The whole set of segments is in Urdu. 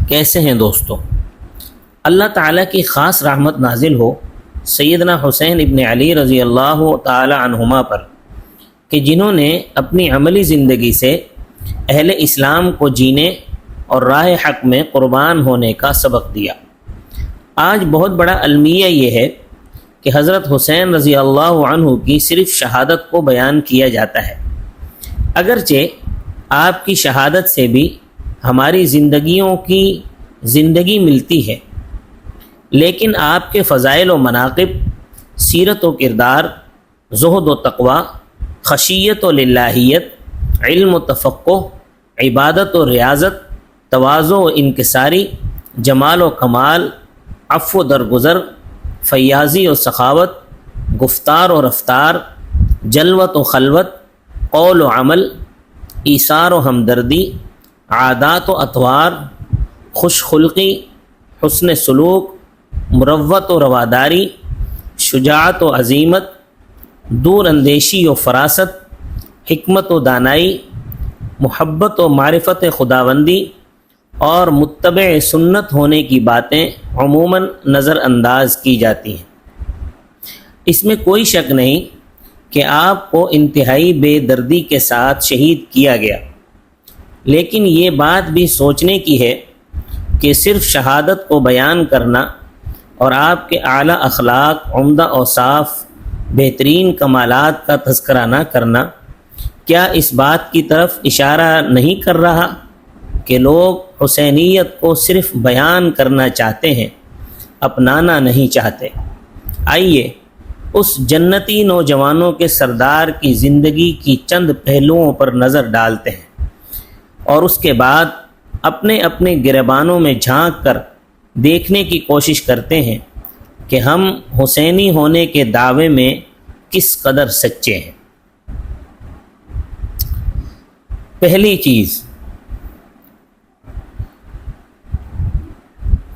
کیسے ہیں دوستو؟ اللہ تعالیٰ کی خاص رحمت نازل ہو سیدنا حسین ابن علی رضی اللہ تعالی عنہما پر کہ جنہوں نے اپنی عملی زندگی سے اہل اسلام کو جینے اور راہ حق میں قربان ہونے کا سبق دیا۔ آج بہت بڑا المیہ یہ ہے کہ حضرت حسین رضی اللہ عنہ کی صرف شہادت کو بیان کیا جاتا ہے، اگرچہ آپ کی شہادت سے بھی ہماری زندگیوں کی زندگی ملتی ہے، لیکن آپ کے فضائل و مناقب، سیرت و کردار، زہد و تقوی، خشیت و للہیت، علم و تفقہ، عبادت و ریاضت، تواضع و انکساری، جمال و کمال، عفو و درگزر، فیاضی و سخاوت، گفتار و رفتار، جلوت و خلوت، قول و عمل، ایثار و ہمدردی، عادات و اطوار، خوش خلقی، حسن سلوک، مروت و رواداری، شجاعت و عزیمت، دور اندیشی و فراست، حکمت و دانائی، محبت و معرفت خداوندی اور متبع سنت ہونے کی باتیں عموماً نظر انداز کی جاتی ہیں۔ اس میں کوئی شک نہیں کہ آپ کو انتہائی بے دردی کے ساتھ شہید کیا گیا، لیکن یہ بات بھی سوچنے کی ہے کہ صرف شہادت کو بیان کرنا اور آپ کے اعلیٰ اخلاق، عمدہ اوصاف، بہترین کمالات کا تذکرہ نہ کرنا کیا اس بات کی طرف اشارہ نہیں کر رہا کہ لوگ حسینیت کو صرف بیان کرنا چاہتے ہیں، اپنانا نہیں چاہتے؟ آئیے اس جنتی نوجوانوں کے سردار کی زندگی کی چند پہلوؤں پر نظر ڈالتے ہیں اور اس کے بعد اپنے اپنے گریبانوں میں جھانک کر دیکھنے کی کوشش کرتے ہیں کہ ہم حسینی ہونے کے دعوے میں کس قدر سچے ہیں۔ پہلی چیز،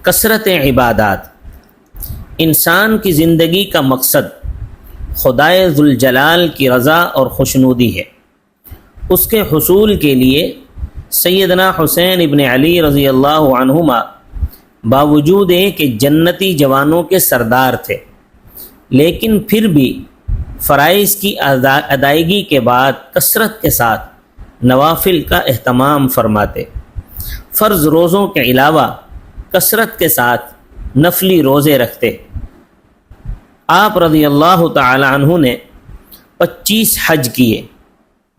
کثرت عبادات۔ انسان کی زندگی کا مقصد خدائے ذوالجلال کی رضا اور خوشنودی ہے۔ اس کے حصول کے لیے سیدنا حسین ابن علی رضی اللہ عنہما باوجود کہ جنتی جوانوں کے سردار تھے، لیکن پھر بھی فرائض کی ادائیگی کے بعد کثرت کے ساتھ نوافل کا اہتمام فرماتے۔ فرض روزوں کے علاوہ کثرت کے ساتھ نفلی روزے رکھتے۔ آپ رضی اللہ تعالی عنہ نے 25 حج کیے،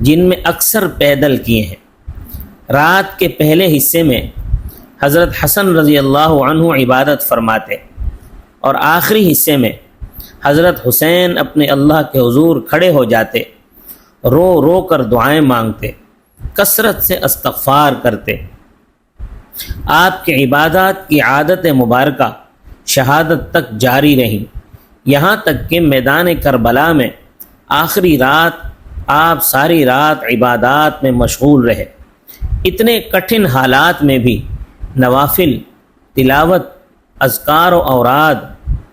جن میں اکثر پیدل کیے ہیں۔ رات کے پہلے حصے میں حضرت حسن رضی اللہ عنہ عبادت فرماتے اور آخری حصے میں حضرت حسین اپنے اللہ کے حضور کھڑے ہو جاتے، رو رو کر دعائیں مانگتے، کثرت سے استغفار کرتے۔ آپ کے عبادات کی عادت مبارکہ شہادت تک جاری رہیں، یہاں تک کہ میدان کربلا میں آخری رات آپ ساری رات عبادات میں مشغول رہے۔ اتنے کٹھن حالات میں بھی نوافل، تلاوت، اذکار و اوراد،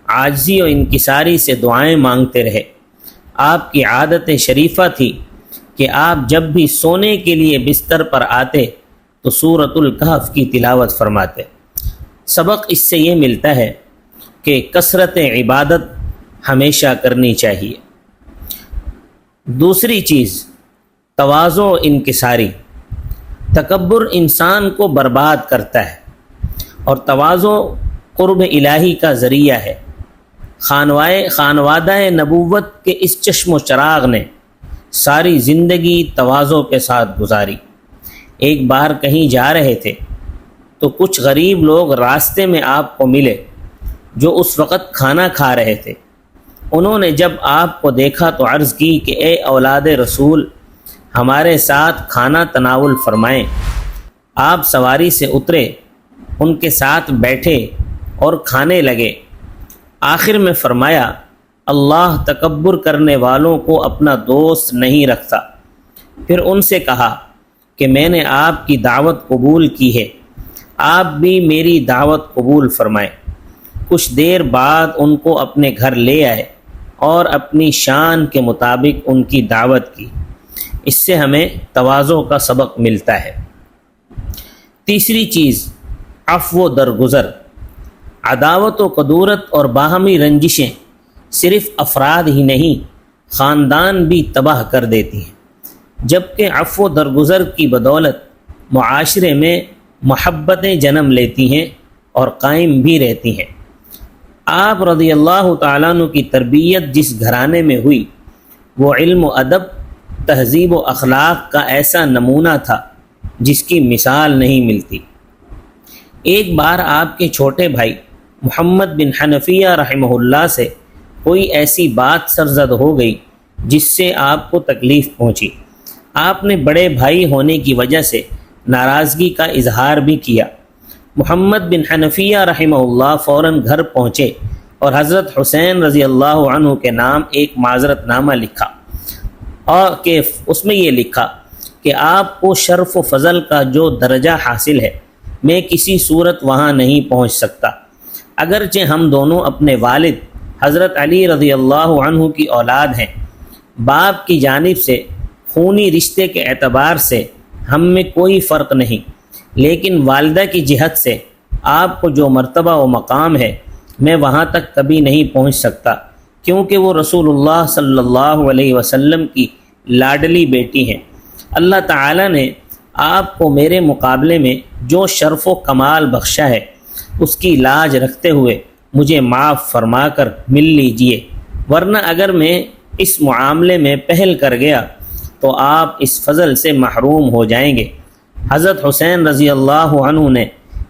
عاجزی و انکساری سے دعائیں مانگتے رہے۔ آپ کی عادت شریفہ تھی کہ آپ جب بھی سونے کے لیے بستر پر آتے تو سورۃ الکہف کی تلاوت فرماتے۔ سبق اس سے یہ ملتا ہے کہ کثرت عبادت ہمیشہ کرنی چاہیے۔ دوسری چیز، تواضع و انکساری۔ تکبر انسان کو برباد کرتا ہے اور تواضع قرب الہی کا ذریعہ ہے۔ خانوادہ نبوت کے اس چشم و چراغ نے ساری زندگی تواضع کے ساتھ گزاری۔ ایک بار کہیں جا رہے تھے تو کچھ غریب لوگ راستے میں آپ کو ملے جو اس وقت کھانا کھا رہے تھے۔ انہوں نے جب آپ کو دیکھا تو عرض کی کہ اے اولاد رسول، ہمارے ساتھ کھانا تناول فرمائیں۔ آپ سواری سے اترے، ان کے ساتھ بیٹھے اور کھانے لگے۔ آخر میں فرمایا، اللہ تکبر کرنے والوں کو اپنا دوست نہیں رکھتا۔ پھر ان سے کہا کہ میں نے آپ کی دعوت قبول کی ہے، آپ بھی میری دعوت قبول فرمائیں۔ کچھ دیر بعد ان کو اپنے گھر لے آئے اور اپنی شان کے مطابق ان کی دعوت کی۔ اس سے ہمیں تواضع کا سبق ملتا ہے۔ تیسری چیز، عفو و درگزر، عداوت و کدورت اور باہمی رنجشیں صرف افراد ہی نہیں خاندان بھی تباہ کر دیتی ہیں، جبکہ عفو و درگزر کی بدولت معاشرے میں محبتیں جنم لیتی ہیں اور قائم بھی رہتی ہیں۔ آپ رضی اللہ تعالیٰ عنہ کی تربیت جس گھرانے میں ہوئی وہ علم و ادب، تہذیب و اخلاق کا ایسا نمونہ تھا جس کی مثال نہیں ملتی۔ ایک بار آپ کے چھوٹے بھائی محمد بن حنفیہ رحمہ اللہ سے کوئی ایسی بات سرزد ہو گئی جس سے آپ کو تکلیف پہنچی۔ آپ نے بڑے بھائی ہونے کی وجہ سے ناراضگی کا اظہار بھی کیا۔ محمد بن حنفیہ رحمہ اللہ فوراً گھر پہنچے اور حضرت حسین رضی اللہ عنہ کے نام ایک معذرت نامہ لکھا، اور کہ اس میں یہ لکھا کہ آپ کو شرف و فضل کا جو درجہ حاصل ہے میں کسی صورت وہاں نہیں پہنچ سکتا، اگرچہ ہم دونوں اپنے والد حضرت علی رضی اللہ عنہ کی اولاد ہیں۔ باپ کی جانب سے خونی رشتے کے اعتبار سے ہم میں کوئی فرق نہیں، لیکن والدہ کی جہت سے آپ کو جو مرتبہ و مقام ہے میں وہاں تک کبھی نہیں پہنچ سکتا، کیونکہ وہ رسول اللہ صلی اللہ علیہ وسلم کی لاڈلی بیٹی ہیں۔ اللہ تعالیٰ نے آپ کو میرے مقابلے میں جو شرف و کمال بخشا ہے اس کی لاج رکھتے ہوئے مجھے معاف فرما کر مل لیجئے، ورنہ اگر میں اس معاملے میں پہل کر گیا تو آپ اس فضل سے محروم ہو جائیں گے۔ حضرت حسین رضی اللہ عنہ نے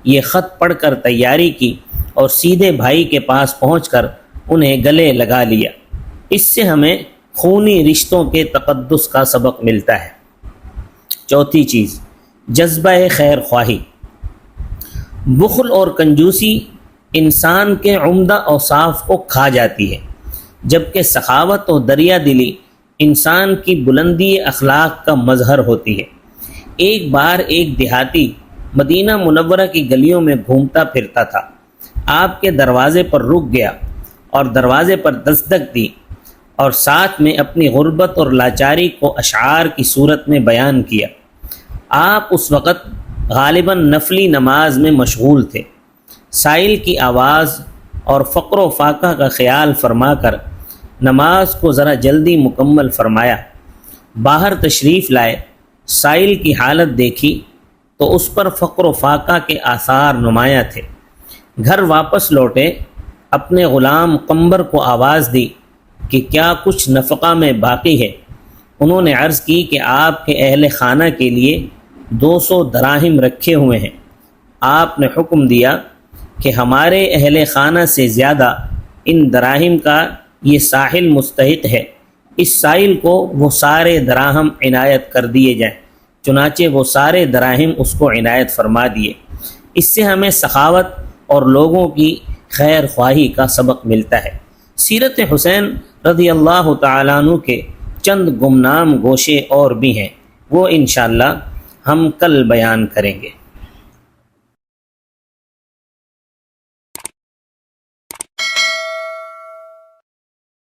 یہ خط پڑھ کر تیاری کی اور سیدھے بھائی کے پاس پہنچ کر انہیں گلے لگا لیا۔ اس سے ہمیں خونی رشتوں کے تقدس کا سبق ملتا ہے۔ چوتھی چیز، جذبہ خیر خواہی۔ بخل اور کنجوسی انسان کے عمدہ اوصاف کو کھا جاتی ہے، جبکہ سخاوت و دریا دلی انسان کی بلندی اخلاق کا مظہر ہوتی ہے۔ ایک بار ایک دیہاتی مدینہ منورہ کی گلیوں میں گھومتا پھرتا تھا، آپ کے دروازے پر رک گیا اور دروازے پر دستک دی اور ساتھ میں اپنی غربت اور لاچاری کو اشعار کی صورت میں بیان کیا۔ آپ اس وقت غالباً نفلی نماز میں مشغول تھے۔ سائل کی آواز اور فقر و فاقہ کا خیال فرما کر نماز کو ذرا جلدی مکمل فرمایا۔ باہر تشریف لائے، سائل کی حالت دیکھی تو اس پر فقر و فاقہ کے آثار نمایاں تھے۔ گھر واپس لوٹے، اپنے غلام قمبر کو آواز دی کہ کیا کچھ نفقہ میں باقی ہے۔ انہوں نے عرض کی کہ آپ کے اہل خانہ کے لیے 200 دراہم رکھے ہوئے ہیں۔ آپ نے حکم دیا کہ ہمارے اہل خانہ سے زیادہ ان دراہم کا یہ ساحل مستحق ہے، اس سائل کو وہ سارے دراہم عنایت کر دیے جائیں۔ چنانچہ وہ سارے دراہم اس کو عنایت فرما دیے۔ اس سے ہمیں سخاوت اور لوگوں کی خیر خواہی کا سبق ملتا ہے۔ سیرت حسین رضی اللہ تعالیٰ عنہ کے چند گمنام گوشے اور بھی ہیں، وہ انشاءاللہ ہم کل بیان کریں گے۔